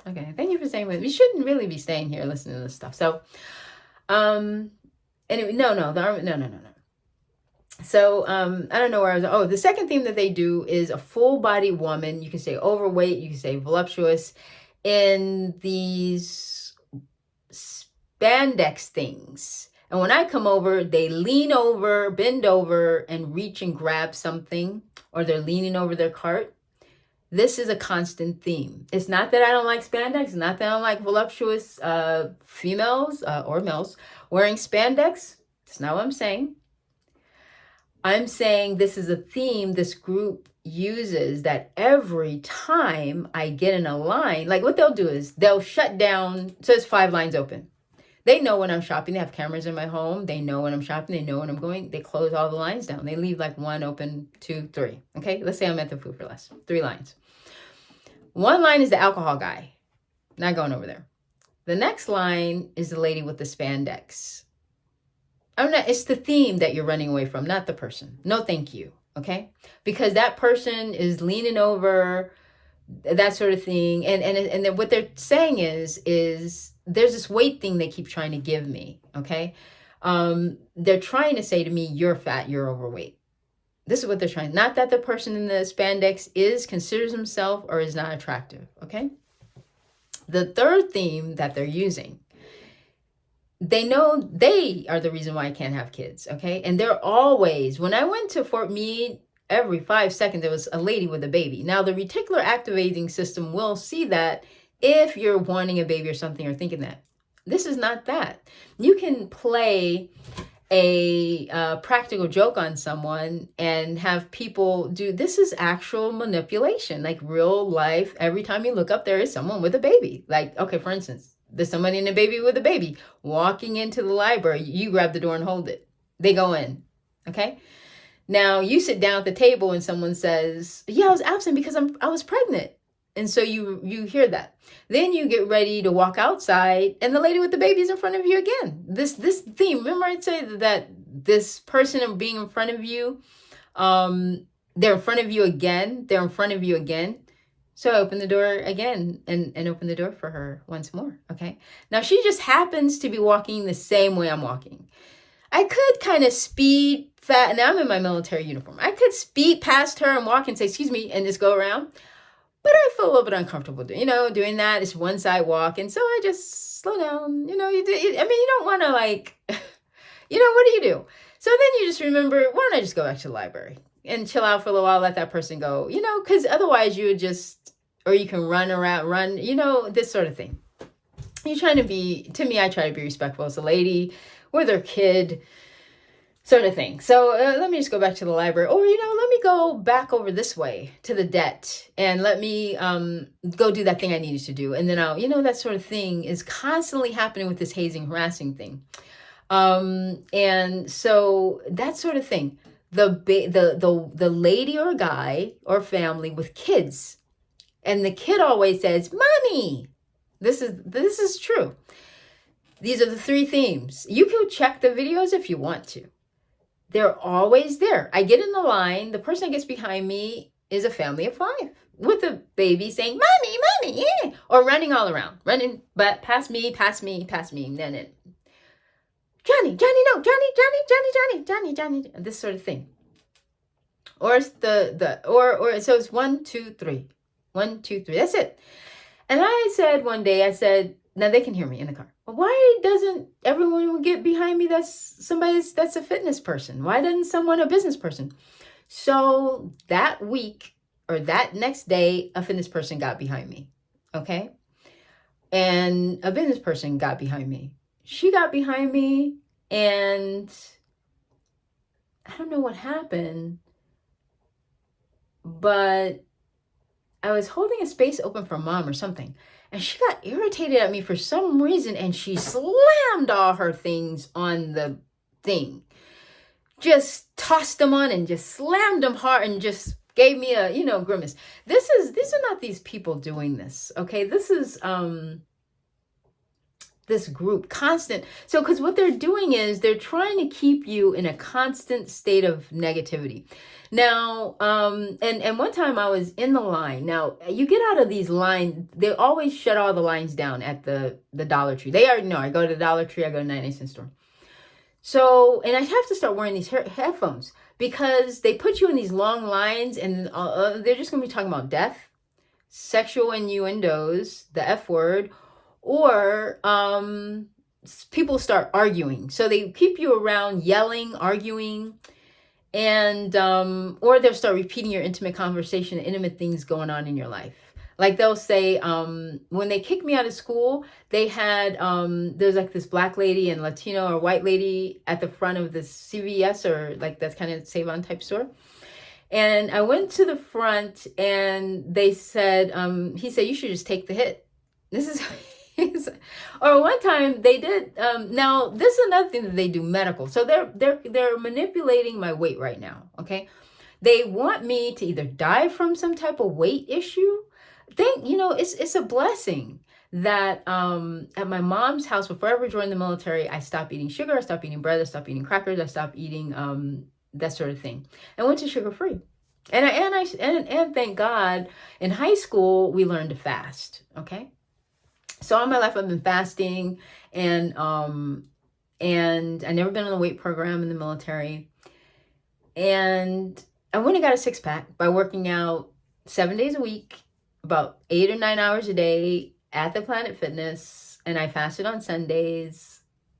Okay, thank you for staying with me. You shouldn't really be staying here listening to this stuff. So, anyway, no. So, I don't know where I was. Oh, the second theme that they do is a full body woman. You can say overweight, you can say voluptuous, in these spandex things. And when I come over, they lean over, bend over, and reach and grab something, or they're leaning over their cart. This is a constant theme. It's not that I don't like spandex. It's not that I don't like voluptuous females or males wearing spandex. That's not what I'm saying. I'm saying this is a theme this group uses, that every time I get in a line, like what they'll do is they'll shut down, so it's 5 lines open. They know when I'm shopping. They have cameras in my home. They know when I'm shopping. They know when I'm going. They close all the lines down. They leave like 1 open, 2, 3. Okay, let's say I'm at the Food for Less. 3 lines. 1 line is the alcohol guy. Not going over there. The next line is the lady with the spandex. It's the theme that you're running away from, not the person. No, thank you. Okay? Because that person is leaning over, that sort of thing. And then what they're saying is there's this weight thing they keep trying to give me. Okay? They're trying to say to me, you're fat, you're overweight. This is what they're trying. Not that the person in the spandex considers himself or is not attractive. Okay? The third theme that they're using, they know they are the reason why I can't have kids, okay? And they're always, when I went to Fort Meade, every 5 seconds, there was a lady with a baby. Now, the reticular activating system will see that if you're wanting a baby or something or thinking that. This is not that. You can play a practical joke on someone and have people do, this is actual manipulation, like real life. Every time you look up, there is someone with a baby. Like, okay, for instance, there's somebody in a baby with a baby walking into the library. You grab the door and hold it. They go in. Okay. Now you sit down at the table and someone says, yeah, I was absent because I was pregnant. And so you hear that. Then you get ready to walk outside and the lady with the baby is in front of you again. This theme, remember I'd say that this person being in front of you, they're in front of you again. They're in front of you again. So I open the door again and open the door for her once more. Okay. Now she just happens to be walking the same way I'm walking. I could kind of speed fast. Now I'm in my military uniform. I could speed past her and walk and say, excuse me, and just go around. But I feel a little bit uncomfortable, doing that. It's one side walk. And so I just slow down. You don't want to like, what do you do? So then you just remember, why don't I just go back to the library and chill out for a little while, let that person go, because otherwise you would just, or you can run, this sort of thing. You're trying to be, to me, I try to be respectful as a lady with her kid, sort of thing. So let me just go back to the library, or, let me go back over this way to the debt and let me go do that thing I needed to do. And then I'll, that sort of thing is constantly happening with this hazing, harassing thing. And so that sort of thing, the lady or guy or family with kids, and the kid always says, mommy, this is true. These are the 3 themes. You can check the videos if you want to. They're always there. I get in the line. The person that gets behind me is a family of 5 with a baby saying, mommy, yeah, or running all around, running, but pass me. And then it, Johnny, no, Johnny, this sort of thing. Or it's so it's 1, 2, 3, 1, 2, 3. That's it. And I said one day, now they can hear me in the car. Well, why doesn't everyone get behind me that's a fitness person? Why doesn't someone a business person? So that week or that next day, a fitness person got behind me. Okay. And a business person got behind me. She got behind me and I don't know what happened, but I was holding a space open for mom or something. And she got irritated at me for some reason. And she slammed all her things on the thing. Just tossed them on and just slammed them hard and just gave me a, grimace. These are not these people doing this. Okay. This is, this group constant. So because what they're doing is they're trying to keep you in a constant state of negativity. Now and one time I was in the line. Now you get out of these lines, they always shut all the lines down at the Dollar Tree. They already know I go to the Dollar Tree, I go to 99-cent store. So, and I have to start wearing these headphones because they put you in these long lines, and they're just going to be talking about death, sexual innuendos, the F word, or people start arguing. So they keep you around yelling, arguing, and or they'll start repeating your intimate conversation, intimate things going on in your life. Like they'll say, when they kicked me out of school, they had there's like this black lady and Latino or white lady at the front of this CVS, or like that's kind of Save On type store. And I went to the front, and they said, he said, you should just take the hit. This is, or one time they did. Now this is another thing that they do, medical. So they're manipulating my weight right now. Okay, they want me to either die from some type of weight issue. It's a blessing that at my mom's house, before I ever joined the military, I stopped eating sugar, I stopped eating bread, I stopped eating crackers, I stopped eating that sort of thing. I went to sugar free. And thank God, in high school we learned to fast. Okay, so all my life I've been fasting, and I never been on a weight program in the military. And I went and got a 6-pack by working out 7 days a week, about 8 or 9 hours a day at the Planet Fitness, and I fasted on Sundays,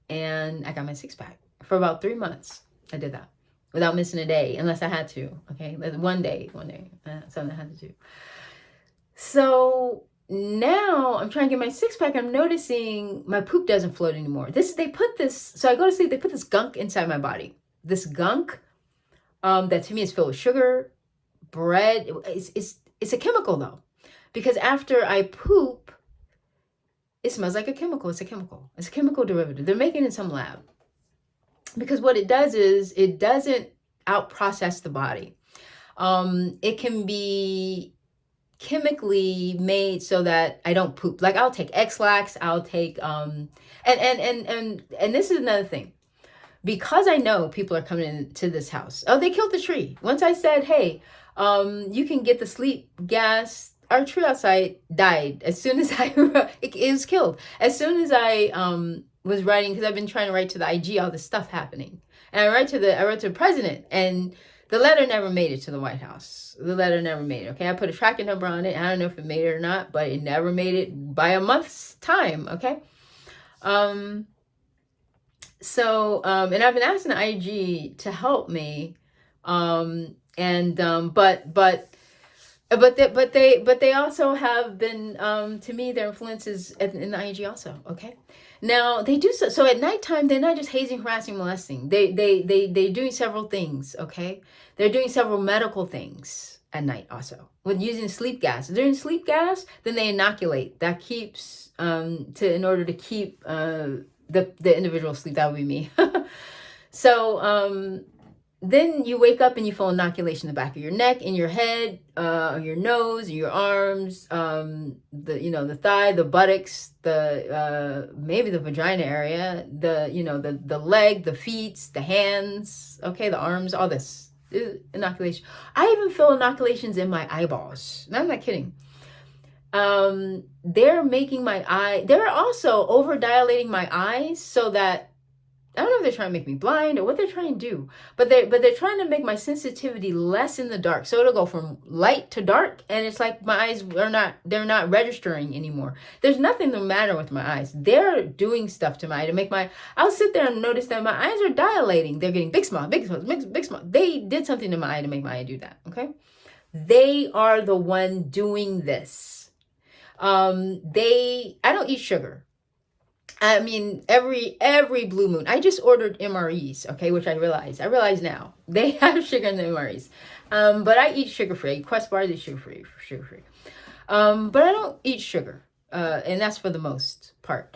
and I got my 6-pack for about 3 months. I did that without missing a day, unless I had to. Okay, one day, something I had to do. So now I'm trying to get my 6-pack. I'm noticing my poop doesn't float anymore. So I go to sleep, they put this gunk inside my body. This gunk that to me is filled with sugar, bread. It's a chemical though. Because after I poop, it smells like a chemical. It's a chemical derivative. They're making it in some lab. Because what it does is it doesn't out-process the body. It can be chemically made so that I don't poop. Like I'll take X-Lax, I'll take and this is another thing. Because I know people are coming into this house. Oh, they killed the tree. Once I said, hey, you can get the sleep gas. Our tree outside died as soon as it was killed. As soon as I was writing, because I've been trying to write to the IG, all this stuff happening. And I wrote to the president, and the letter never made it to the White House. The letter never made it. Okay, I put a tracking number on it. I don't know if it made it or not, but it never made it by a month's time. Okay. So and I've been asking the IG to help me. But they also have been, to me, their influences in the IG also. Okay, now they do so at nighttime. They're not just hazing, harassing, molesting. They're doing several things. Okay, they're doing several medical things at night also with using sleep gas. During sleep gas, then they inoculate. That keeps in order to keep the individual asleep. That would be me. So then you wake up and you feel inoculation in the back of your neck, in your head, your nose, your arms, the thigh, the buttocks, maybe the vagina area, the leg, the feet, the hands, okay, the arms, all this inoculation. I even feel inoculations in my eyeballs. I'm not kidding. They're making they're also over dilating my eyes so that, I don't know if they're trying to make me blind or what they're trying to do, but they're trying to make my sensitivity less in the dark. So it'll go from light to dark, and it's like my eyes they're not registering anymore. There's nothing the matter with my eyes. They're doing stuff to my eye to make I'll sit there and notice that my eyes are dilating. They're getting big small. They did something to my eye to make my eye do that. Okay. They are the one doing this. I don't eat sugar. I mean, every blue moon, I just ordered MREs, okay, which I realize now they have sugar in the MREs. But I eat sugar-free. I eat Quest bars, I eat sugar-free. But I don't eat sugar. And that's for the most part.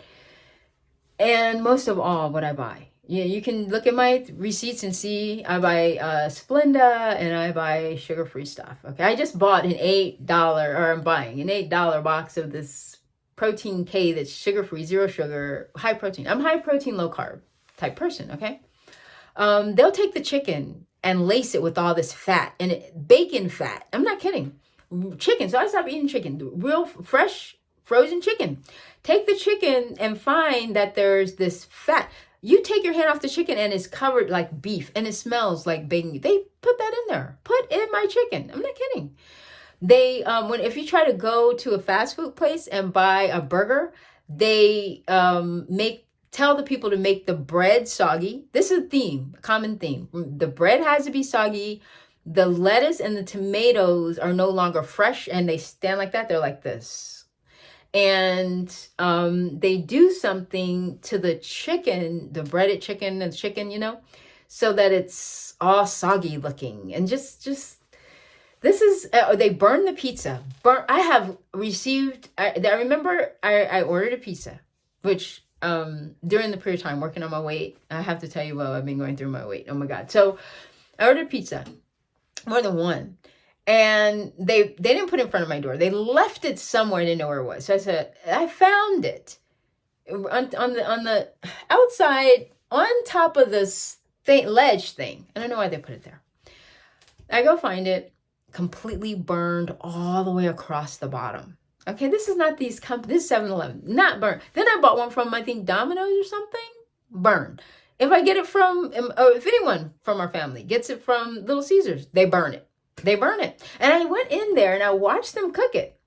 And most of all, what I buy. You can look at my receipts and see I buy Splenda and I buy sugar-free stuff. Okay, I just bought I'm buying an $8 box of this protein K that's sugar-free, zero sugar, high protein. I'm high protein, low carb type person, okay? They'll take the chicken and lace it with all this fat and bacon fat. I'm not kidding. Chicken. So I stopped eating chicken, real fresh frozen chicken. Take the chicken and find that there's this fat. You take your hand off the chicken and it's covered like beef and it smells like bacon. They put that in there. Put in my chicken. I'm not kidding. They if you try to go to a fast food place and buy a burger, they tell the people to make the bread soggy. This is a theme, a common theme. The bread has to be soggy. The lettuce and the tomatoes are no longer fresh and they stand like that. They're like this. And they do something to the chicken, the breaded chicken and chicken, you know, so that it's all soggy looking. And just this is, they burn the pizza. I have received, I remember I ordered a pizza, which during the period of time working on my weight, I have to tell you, well, I've been going through my weight. Oh my God. So I ordered pizza, more than one. And they didn't put it in front of my door. They left it somewhere. I didn't know where it was. So I said, I found it on the outside on top of this ledge thing. I don't know why they put it there. I go find it, completely burned all the way across the bottom. Okay, this is not these this is 7-Eleven, not burned. Then I bought one from, I think, Domino's or something, burned. If I get it from, if anyone from our family gets it from Little Caesars, they burn it. They burn it. And I went in there and I watched them cook it.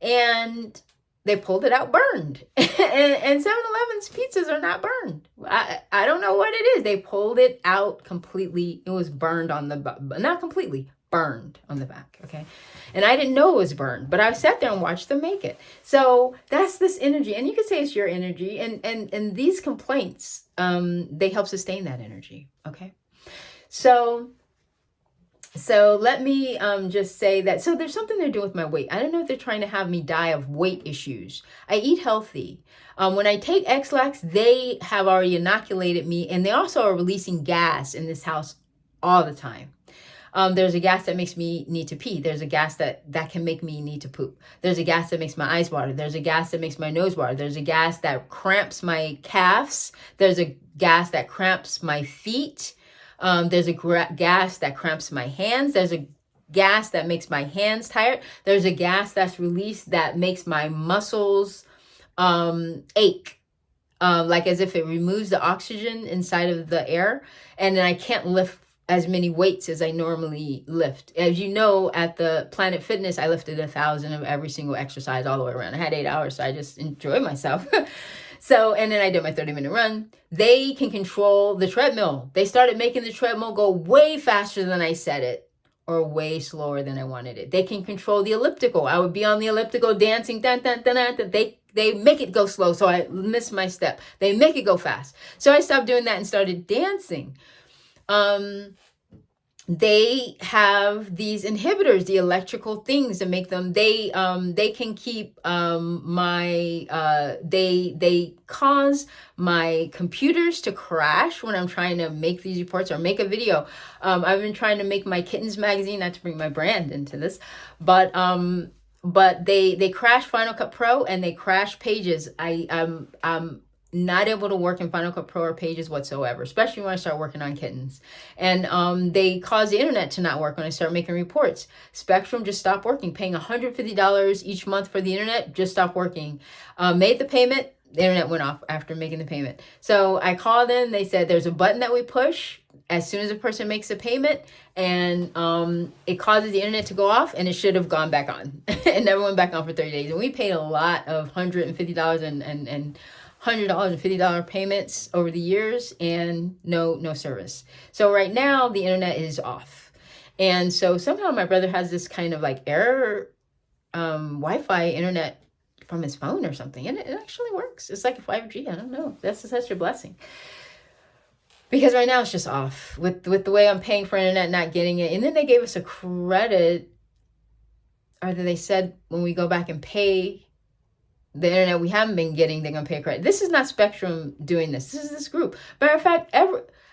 And they pulled it out burned. and 7-Eleven's pizzas are not burned. I don't know what it is. They pulled it out completely. It was burned on the, not completely, burned on the back, okay? And I didn't know it was burned, but I sat there and watched them make it. So that's this energy. And you could say it's your energy. And these complaints, they help sustain that energy, okay? So let me just say that, so there's something they're doing with my weight. I don't know if they're trying to have me die of weight issues. I eat healthy. When I take X-Lax, they have already inoculated me, and they also are releasing gas in this house all the time. There's a gas that makes me need to pee. There's a gas that can make me need to poop. There's a gas that makes my eyes water. There's a gas that makes my nose water. There's a gas that cramps my calves. There's a gas that cramps my feet. There's a gas that cramps my hands. There's a gas that makes my hands tired. There's a gas that's released that makes my muscles ache, like as if it removes the oxygen inside of the air. And then I can't lift as many weights as I normally lift. As you know, at the Planet Fitness, I lifted 1,000 of every single exercise all the way around. I had 8 hours, so I just enjoyed myself. So, and then I did my 30-minute run. They can control the treadmill. They started making the treadmill go way faster than I said it, or way slower than I wanted it. They can control the elliptical. I would be on the elliptical dancing, dun, dun, dun, dun, dun. They make it go slow, so I miss my step. They make it go fast. So I stopped doing that and started dancing. They have these inhibitors, the electrical things that make them, they can keep they cause my computers to crash when I'm trying to make these reports or make a video. I've been trying to make my kittens magazine, not to bring my brand into this, but they crash Final Cut Pro and they crash Pages. I'm not able to work in Final Cut Pro or Pages whatsoever, especially when I start working on kittens. And they cause the internet to not work when I start making reports. Spectrum just stopped working. Paying $150 each month for the internet just stopped working. Made the payment, the internet went off after making the payment. So I called in, they said there's a button that we push as soon as a person makes a payment, and it causes the internet to go off, and it should have gone back on. It never went back on for 30 days. And we paid a lot of $150 and $100 and $50 payments over the years, and no service. So right now the internet is off. And so somehow my brother has this kind of like error Wi-Fi internet from his phone or something. And it actually works. It's like a 5G. I don't know. That's such a blessing. Because right now it's just off with the way I'm paying for internet, not getting it. And then they gave us a credit, or they said when we go back and pay the internet we haven't been getting, they're going to pay credit. This is not Spectrum doing this. This is this group. Matter of fact,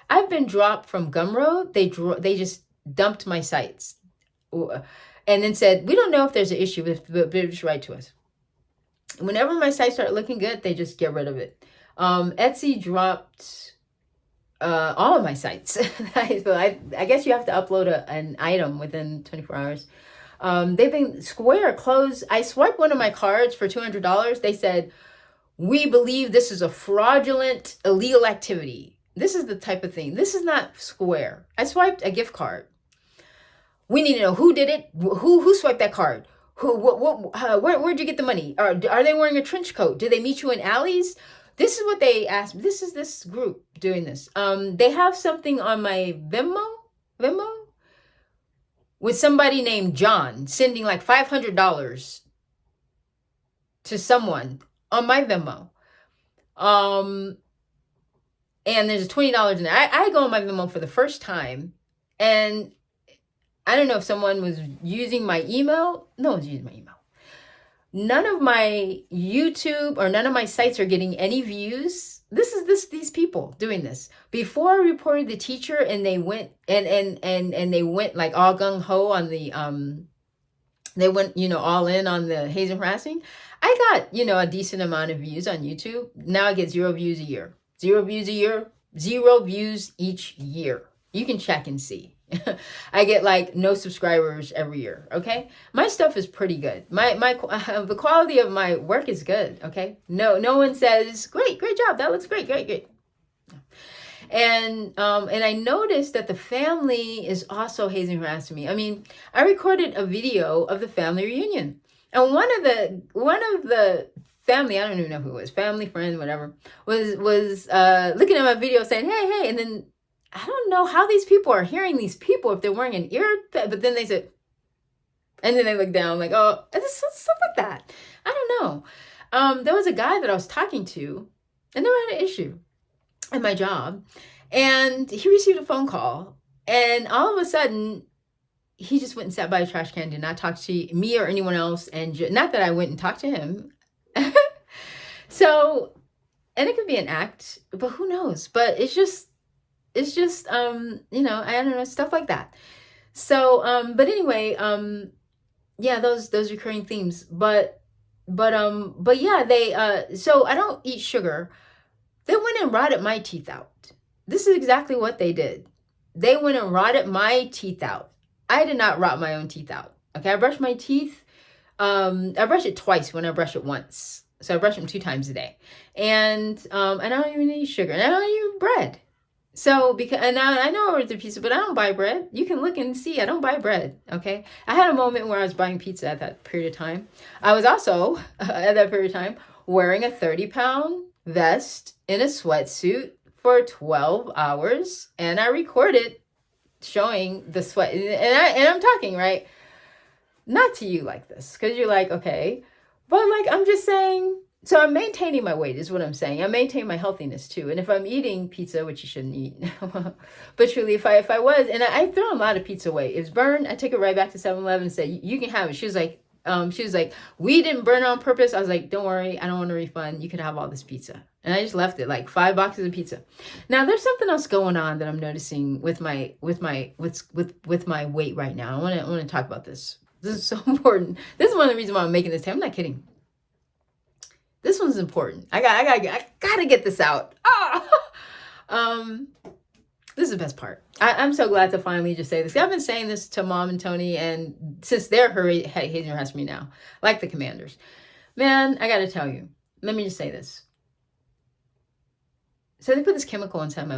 I've been dropped from Gumroad. They just dumped my sites and then said, we don't know if there's an issue, but just write to us. whenever my sites start looking good, they just get rid of it. Etsy dropped all of my sites. So I guess you have to upload an item within 24 hours. They've been Square closed. I swiped one of my cards for $200. They said, "We believe this is a fraudulent, illegal activity." This is the type of thing. This is not Square. I swiped a gift card. We need to know who did it. Who swiped that card? Where'd you get the money? Are they wearing a trench coat? Do they meet you in alleys? This is what they asked me. This is this group doing this. They have something on my Venmo, with somebody named John sending like $500 to someone on my Venmo. And there's $20 in there. I go on my Venmo for the first time, and I don't know if someone was using my email. No one's using my email. None of my YouTube or none of my sites are getting any views. These people doing this. Before I reported the teacher, and they went and they went like all gung ho on the they went, all in on the hazing harassing. I got, a decent amount of views on YouTube. Now I get 0 views a year. 0 views a year, 0 views each year. You can check and see. I get like no subscribers every year. Okay. My stuff is pretty good. The quality of my work is good. Okay. No one says, great job. That looks great. And I noticed that the family is also hazing, harassing me. I mean, I recorded a video of the family reunion, and one of the family, I don't even know who it was, family, friend, whatever, was looking at my video saying, hey, and then I don't know how these people are hearing these people if they're wearing an ear, but then they said, and then they look down like, oh, stuff like that. I don't know. There was a guy that I was talking to, and they had an issue at my job, and he received a phone call, and all of a sudden he just went and sat by a trash can, did not talk to me or anyone else, and not that I went and talked to him. So, and it could be an act, but who knows? But it's just I don't know, stuff like that. So but anyway, yeah, those recurring themes, but yeah, they so I don't eat sugar. They went and rotted my teeth out. This is exactly what they did. They went and rotted my teeth out. I did not rot my own teeth out. Okay, I brush my teeth. I brush it twice when I brush it once. So I brush them 2 times a day. And I don't even eat sugar. And I don't eat bread. So and now I know it's a pizza, but I don't buy bread. You can look and see I don't buy bread. Okay. I had a moment where I was buying pizza at that period of time. I was also at that period of time wearing a 30-pound vest in a sweatsuit for 12 hours, and I recorded showing the sweat. And I'm talking, right? Not to you like this, because you're like, okay, but like, I'm just saying, so I'm maintaining my weight is what I'm saying. I maintain my healthiness too. And if I'm eating pizza, which you shouldn't eat, but truly, if I was, and I throw a lot of pizza away. It's burned. I take it right back to 7-Eleven and said, you can have it. She was like, we didn't burn it on purpose. I was like, don't worry, I don't want a refund. You can have all this pizza. And I just left it, like 5 boxes of pizza. Now there's something else going on that I'm noticing with my weight right now. I want to talk about this. This is so important. This is one of the reasons why I'm making this. I'm not kidding. This one's important. I gotta get this out. This is the best part. I'm so glad to finally just say this. I've been saying this to Mom and Tony, and since they're hazing harassing me now, like the commanders. Man, I gotta tell you. Let me just say this. So they put this chemical inside my body.